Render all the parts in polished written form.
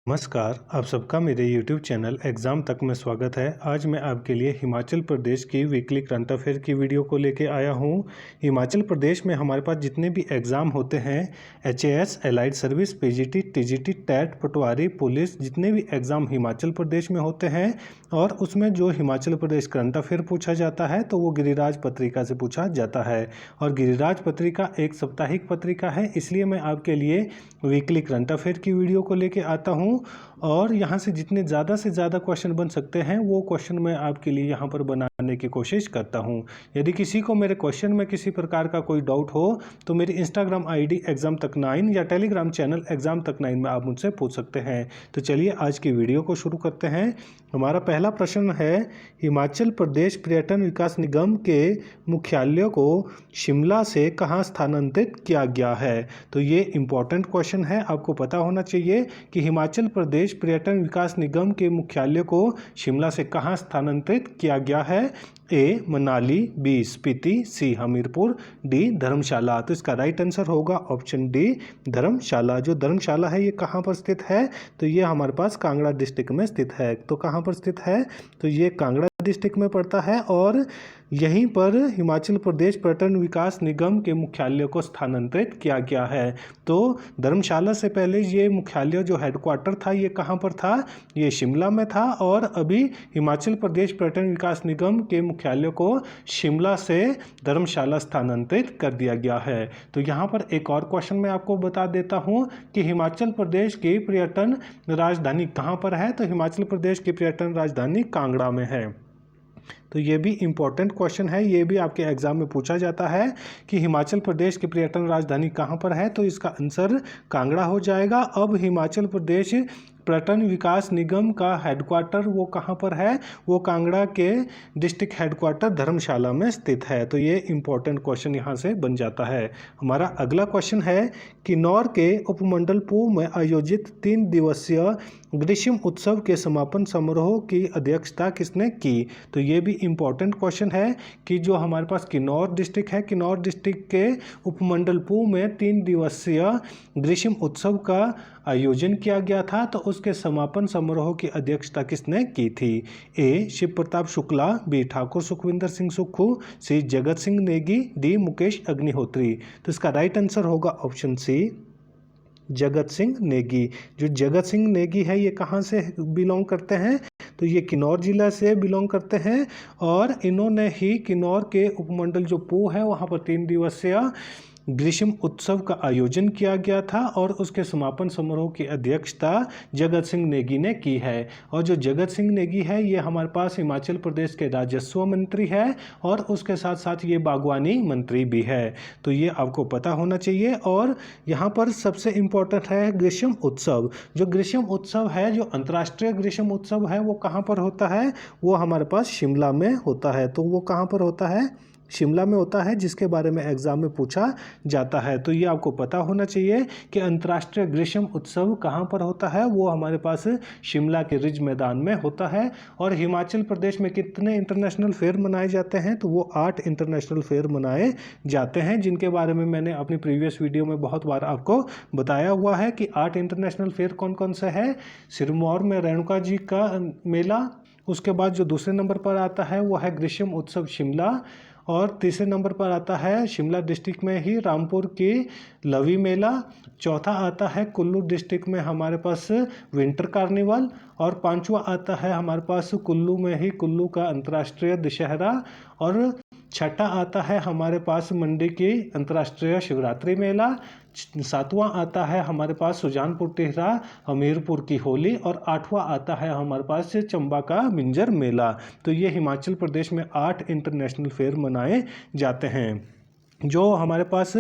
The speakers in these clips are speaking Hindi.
नमस्कार, आप सबका मेरे YouTube चैनल एग्ज़ाम तक में स्वागत है। आज मैं आपके लिए हिमाचल प्रदेश की वीकली करंट अफेयर की वीडियो को लेके आया हूँ। हिमाचल प्रदेश में हमारे पास जितने भी एग्ज़ाम होते हैं, HAS, allied service, PGT, TGT, TET, पटवारी, पुलिस, जितने भी एग्ज़ाम हिमाचल प्रदेश में होते हैं और उसमें जो हिमाचल प्रदेश करंट अफेयर पूछा जाता है तो वो गिरिराज पत्रिका से पूछा जाता है। और गिरिराज पत्रिका एक साप्ताहिक पत्रिका है, इसलिए मैं आपके लिए वीकली करंट अफेयर की वीडियो को लेके आता हूँ और यहाँ से जितने ज़्यादा से ज़्यादा क्वेश्चन बन सकते हैं वो क्वेश्चन मैं आपके लिए यहाँ पर बनाने की कोशिश करता हूँ। यदि किसी को मेरे क्वेश्चन में किसी प्रकार का कोई डाउट हो तो मेरी इंस्टाग्राम आईडी एग्जाम तक 9 या टेलीग्राम चैनल एग्जाम तक 9 में आप मुझसे पूछ सकते हैं। तो चलिए आज की वीडियो को शुरू करते हैं। हमारा पहला प्रश्न है, हिमाचल प्रदेश पर्यटन विकास निगम के मुख्यालय को शिमला से कहाँ स्थानांतरित किया गया है। तो ये इम्पोर्टेंट क्वेश्चन है, आपको पता होना चाहिए कि हिमाचल प्रदेश पर्यटन विकास निगम के मुख्यालय को शिमला से कहाँ स्थानांतरित किया गया है। ए मनाली, बी स्पीति, सी हमीरपुर, डी धर्मशाला। तो इसका राइट आंसर होगा ऑप्शन डी धर्मशाला। जो धर्मशाला है ये कहाँ पर स्थित है, तो ये हमारे पास कांगड़ा डिस्ट्रिक्ट में स्थित है। तो कहाँ पर स्थित है, तो ये कांगड़ा डिस्ट्रिक्ट में पड़ता है और यहीं पर हिमाचल प्रदेश पर्यटन विकास निगम के मुख्यालय को स्थानांतरित किया गया है। तो धर्मशाला से पहले ये मुख्यालय जो हेडक्वार्टर था ये कहाँ पर था, ये शिमला में था और अभी हिमाचल प्रदेश पर्यटन विकास निगम के मुख्यालय को शिमला से धर्मशाला स्थानांतरित कर दिया गया है। तो यहाँ पर एक और क्वेश्चन मैं आपको बता देता हूँ कि हिमाचल प्रदेश की पर्यटन राजधानी कहाँ पर है। तो हिमाचल प्रदेश की पर्यटन राजधानी कांगड़ा में है। तो ये भी इम्पोर्टेंट क्वेश्चन है, ये भी आपके एग्जाम में पूछा जाता है कि हिमाचल प्रदेश की पर्यटन राजधानी कहाँ पर है। तो इसका आंसर कांगड़ा हो जाएगा। अब हिमाचल प्रदेश पर्यटन विकास निगम का हेडक्वार्टर वो कहाँ पर है, वो कांगड़ा के डिस्ट्रिक्ट हेडक्वार्टर धर्मशाला में स्थित है। तो ये इम्पोर्टेंट क्वेश्चन यहाँ से बन जाता है। हमारा अगला क्वेश्चन है, किन्नौर के उपमंडल पूह में आयोजित 3 दिवसीय ग्रीष्म उत्सव के समापन समारोह की अध्यक्षता किसने की। तो ये भी इम्पोर्टेंट क्वेश्चन है कि जो हमारे पास किन्नौर डिस्ट्रिक्ट है, किन्नौर डिस्ट्रिक्ट के उपमंडल पूह में 3 दिवसीय ग्रीष्म उत्सव का आयोजन किया गया था। तो उसके समापन समारोह की अध्यक्षता किसने की थी। ए शिव प्रताप शुक्ला, बी ठाकुर सुखविंदर सिंह सुक्खू, सी जगत सिंह नेगी, डी मुकेश अग्निहोत्री। तो इसका राइट आंसर होगा ऑप्शन सी जगत सिंह नेगी। जो जगत सिंह नेगी है ये कहाँ से बिलोंग करते हैं, तो ये किन्नौर जिला से बिलोंग करते हैं और इन्होंने ही किन्नौर के उपमंडल जो पूह है वहाँ पर 3 दिवसीय ग्रीष्म उत्सव का आयोजन किया गया था और उसके समापन समारोह की अध्यक्षता जगत सिंह नेगी ने की है। और जो जगत सिंह नेगी है ये हमारे पास हिमाचल प्रदेश के राजस्व मंत्री है और उसके साथ साथ ये बागवानी मंत्री भी है। तो ये आपको पता होना चाहिए। और यहाँ पर सबसे इम्पोर्टेंट है ग्रीष्म उत्सव। जो ग्रीष्म उत्सव है, जो अंतर्राष्ट्रीय ग्रीष्म उत्सव है वो कहाँ पर होता है, वो हमारे पास शिमला में होता है। तो वो कहाँ पर होता है, शिमला में होता है, जिसके बारे में एग्जाम में पूछा जाता है। तो ये आपको पता होना चाहिए कि अंतर्राष्ट्रीय ग्रीष्म उत्सव कहाँ पर होता है, वो हमारे पास शिमला के रिज मैदान में होता है। और हिमाचल प्रदेश में कितने इंटरनेशनल फेयर मनाए जाते हैं, तो वो 8 इंटरनेशनल फेयर मनाए जाते हैं, जिनके बारे में मैंने अपनी प्रीवियस वीडियो में बहुत बार आपको बताया हुआ है कि 8 इंटरनेशनल फेयर कौन कौन से है। सिरमौर में रेणुका जी का मेला, उसके बाद जो दूसरे नंबर पर आता है वो है ग्रीष्म उत्सव शिमला, और तीसरे नंबर पर आता है शिमला डिस्ट्रिक्ट में ही रामपुर की लवी मेला, चौथा आता है कुल्लू डिस्ट्रिक्ट में हमारे पास विंटर कार्निवल, और पांचवा आता है हमारे पास कुल्लू में ही कुल्लू का अंतर्राष्ट्रीय दशहरा, और छठा आता है हमारे पास मंडी की अंतर्राष्ट्रीय शिवरात्रि मेला, सातवां आता है हमारे पास सुजानपुर टिहरा हमीरपुर की होली, और आठवां आता है हमारे पास चंबा का मिंजर मेला। तो ये हिमाचल प्रदेश में 8 इंटरनेशनल फेयर मनाए जाते हैं। जो हमारे पास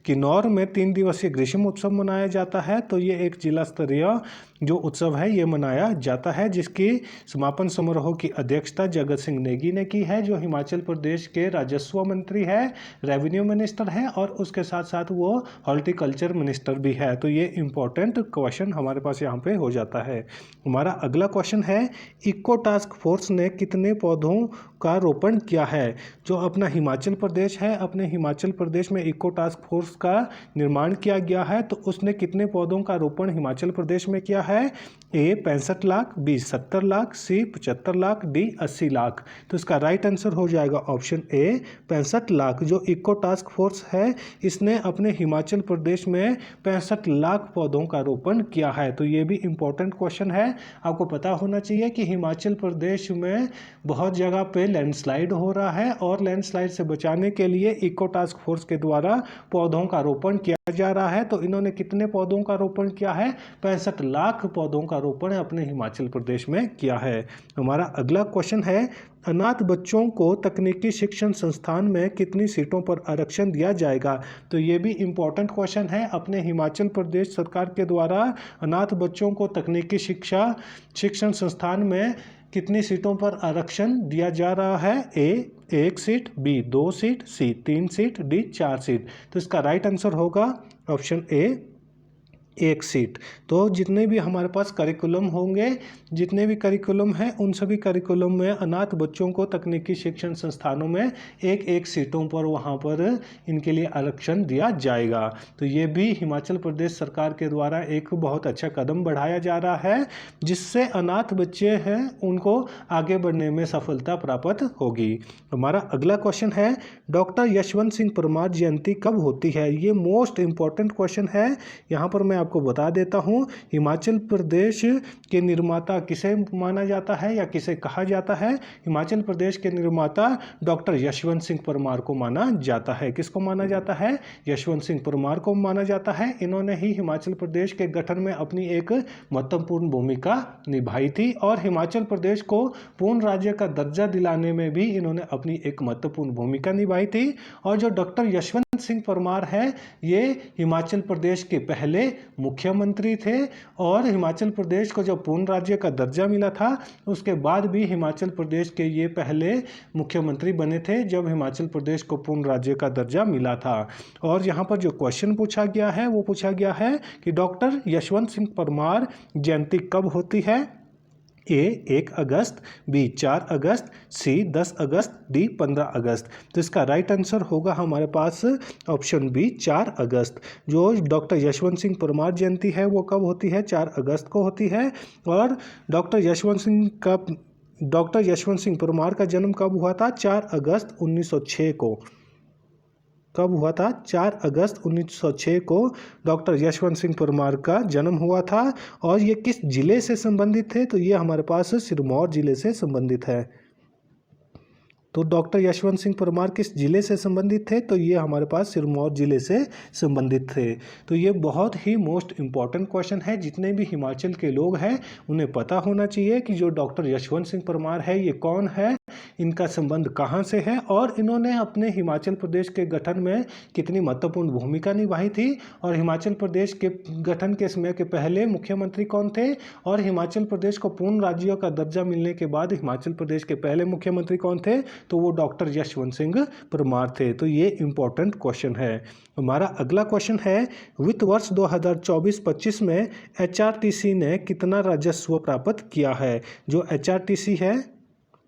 किन्नौर में 3 दिवसीय ग्रीष्म उत्सव मनाया जाता है, तो ये एक जिला स्तरीय जो उत्सव है ये मनाया जाता है, जिसकी समापन समारोह की अध्यक्षता जगत सिंह नेगी ने की है, जो हिमाचल प्रदेश के राजस्व मंत्री है, रेवेन्यू मिनिस्टर है और उसके साथ साथ वो हॉर्टिकल्चर मिनिस्टर भी है। तो ये इम्पोर्टेंट क्वेश्चन हमारे पास यहाँ पे हो जाता है। हमारा अगला क्वेश्चन है, इको टास्क फोर्स ने कितने पौधों का रोपण किया है। जो अपना हिमाचल प्रदेश है, अपने हिमाचल प्रदेश में इको टास्क फोर्स का निर्माण किया गया है, तो उसने कितने पौधों का रोपण हिमाचल प्रदेश में किया है? ए 65 लाख, बी 70 लाख, सी 75 लाख, डी 80 लाख। तो इसका राइट आंसर हो जाएगा ऑप्शन ए 65 लाख। जो इको टास्क फोर्स है इसने अपने हिमाचल प्रदेश में 65 लाख पौधों का रोपण किया है। तो ये भी इम्पोर्टेंट क्वेश्चन है, आपको पता होना चाहिए कि हिमाचल प्रदेश में बहुत जगह पे लैंडस्लाइड हो रहा है और लैंडस्लाइड से बचाने के लिए इको टास्क फोर्स के द्वारा पौधों का रोपण किया जा रहा है। तो इन्होंने कितने पौधों का रोपण किया है? 65 लाख पौधों का रोपण अपने हिमाचल प्रदेश में किया है। हमारा अगला क्वेश्चन है, अनाथ बच्चों को तकनीकी शिक्षण संस्थान में कितनी सीटों पर आरक्षण दिया जाएगा? तो ये भी इम्पोर्टेंट क्वेश्चन है। अपने हिमाचल प्रदेश सरकार के द्वारा अनाथ बच्चों को तकनीकी शिक्षण संस्थान में कितनी सीटों पर आरक्षण दिया जा रहा है? ए 1 सीट, बी 2 सीट, सी 3 सीट, डी 4 सीट। तो इसका राइट आंसर होगा ऑप्शन ए 1 सीट। तो जितने भी हमारे पास करिकुलम होंगे, जितने भी करिकुलम हैं, उन सभी करिकुलम में अनाथ बच्चों को तकनीकी शिक्षण संस्थानों में 1-1 सीटों पर वहाँ पर इनके लिए आरक्षण दिया जाएगा। तो ये भी हिमाचल प्रदेश सरकार के द्वारा एक बहुत अच्छा कदम बढ़ाया जा रहा है, जिससे अनाथ बच्चे हैं उनको आगे बढ़ने में सफलता प्राप्त होगी। हमारा अगला क्वेश्चन है, डॉक्टर यशवंत सिंह परमार जयंती कब होती है? ये मोस्ट इंपॉर्टेंट क्वेश्चन है। यहाँ पर मैं आपको बता देता हूँ, हिमाचल प्रदेश के निर्माता किसे माना जाता है या किसे कहा जाता है? हिमाचल प्रदेश के निर्माता डॉक्टर यशवंत सिंह परमार को माना जाता है। किसको माना जाता है? यशवंत सिंह परमार को माना जाता है। इन्होंने ही हिमाचल प्रदेश के गठन में अपनी एक महत्वपूर्ण भूमिका निभाई थी और हिमाचल प्रदेश को पूर्ण राज्य का दर्जा दिलाने में भी इन्होंने अपनी एक महत्वपूर्ण भूमिका निभाई थी। और जो डॉक्टर यशवंत सिंह परमार है, ये हिमाचल प्रदेश के पहले मुख्यमंत्री थे और हिमाचल प्रदेश को जब पूर्ण राज्य का दर्जा मिला था, उसके बाद भी हिमाचल प्रदेश के ये पहले मुख्यमंत्री बने थे जब हिमाचल प्रदेश को पूर्ण राज्य का दर्जा मिला था। और यहाँ पर जो क्वेश्चन पूछा गया है वो पूछा गया है कि डॉक्टर यशवंत सिंह परमार जयंती कब होती है? ए 1 अगस्त, बी 4 अगस्त, सी 10 अगस्त, डी 15 अगस्त। तो इसका राइट आंसर होगा हमारे पास ऑप्शन बी 4 अगस्त। जो डॉक्टर यशवंत सिंह परमार जयंती है वो कब होती है? 4 अगस्त को होती है। और डॉक्टर यशवंत सिंह परमार का जन्म कब हुआ था? 4 अगस्त 1906 को। कब हुआ था? 4 अगस्त 1906 को डॉक्टर यशवंत सिंह परमार का जन्म हुआ था। और ये किस जिले से संबंधित थे? तो ये हमारे पास सिरमौर जिले से संबंधित है। तो डॉक्टर यशवंत सिंह परमार किस जिले से संबंधित थे? तो ये हमारे पास सिरमौर जिले से संबंधित थे। तो ये बहुत ही मोस्ट इम्पॉर्टेंट क्वेश्चन है। जितने भी हिमाचल के लोग हैं उन्हें पता होना चाहिए कि जो डॉक्टर यशवंत सिंह परमार है ये कौन है, इनका संबंध कहाँ से है और इन्होंने अपने हिमाचल प्रदेश के गठन में कितनी महत्वपूर्ण भूमिका निभाई थी। और हिमाचल प्रदेश के गठन के समय के पहले मुख्यमंत्री कौन थे और हिमाचल प्रदेश को पूर्ण राज्यों का दर्जा मिलने के बाद हिमाचल प्रदेश के पहले मुख्यमंत्री कौन थे? तो वो डॉक्टर यशवंत सिंह परमार थे। तो ये इंपॉर्टेंट क्वेश्चन है। हमारा अगला क्वेश्चन है, वित्त वर्ष 2024-25 में HRTC ने कितना राजस्व प्राप्त किया है? जो HRTC है,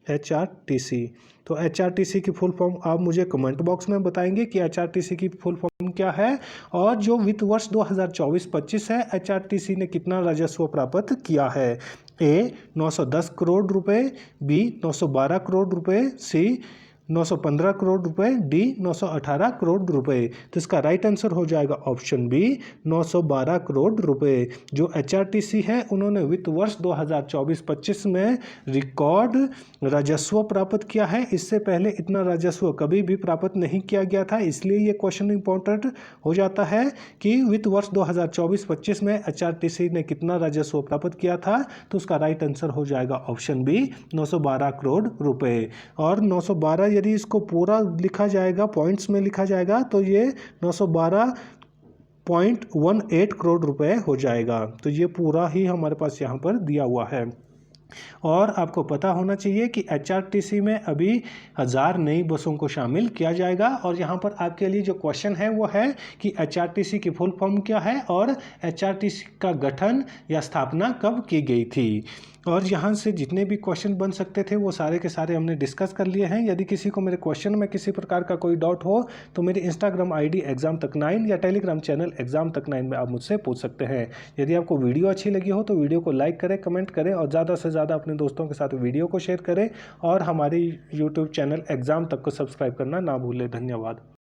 HRTC, तो HRTC की फुल फॉर्म आप मुझे कमेंट बॉक्स में बताएंगे कि HRTC की फुल फॉर्म क्या है। और जो वित्त वर्ष 2024-25 है, HRTC ने कितना राजस्व प्राप्त किया है? ए 910 करोड़ रुपए, बी 912 करोड़ रुपए, सी 915 करोड़ रुपए, डी 918 करोड़ रुपए। तो इसका राइट आंसर हो जाएगा ऑप्शन बी 912 करोड़ रुपए। जो HRTC है उन्होंने वित्त वर्ष 2024-25 में रिकॉर्ड राजस्व प्राप्त किया है। इससे पहले इतना राजस्व कभी भी प्राप्त नहीं किया गया था, इसलिए ये क्वेश्चन इंपॉर्टेंट हो जाता है कि वित्त वर्ष 2024-25 में HRTC ने कितना राजस्व प्राप्त किया था। तो उसका राइट आंसर हो जाएगा ऑप्शन बी 912 करोड़ रुपए। और 912 यदि इसको पूरा लिखा जाएगा, पॉइंट्स में लिखा जाएगा, तो ये 912.18 करोड़ रुपए हो जाएगा। तो ये पूरा ही हमारे पास यहाँ पर दिया हुआ है। और आपको पता होना चाहिए कि एचआरटीसी में अभी 1000 नई बसों को शामिल किया जाएगा। और यहाँ पर आपके लिए जो क्वेश्चन है वो है कि एचआरटीसी की फुल फॉर्म क्या है और एचआरटीसी का गठन या स्थापना कब की गई थी। और यहाँ से जितने भी क्वेश्चन बन सकते थे वो सारे के सारे हमने डिस्कस कर लिए हैं। यदि किसी को मेरे क्वेश्चन में किसी प्रकार का कोई डाउट हो तो मेरी इंस्टाग्राम आईडी एग्जाम तक 9 या टेलीग्राम चैनल एग्जाम तक 9 में आप मुझसे पूछ सकते हैं। यदि आपको वीडियो अच्छी लगी हो तो वीडियो को लाइक करें, कमेंट करें और ज़्यादा से ज़्यादा अपने दोस्तों के साथ वीडियो को शेयर करें और हमारी यूट्यूब चैनल एग्जाम तक को सब्सक्राइब करना ना भूलें। धन्यवाद।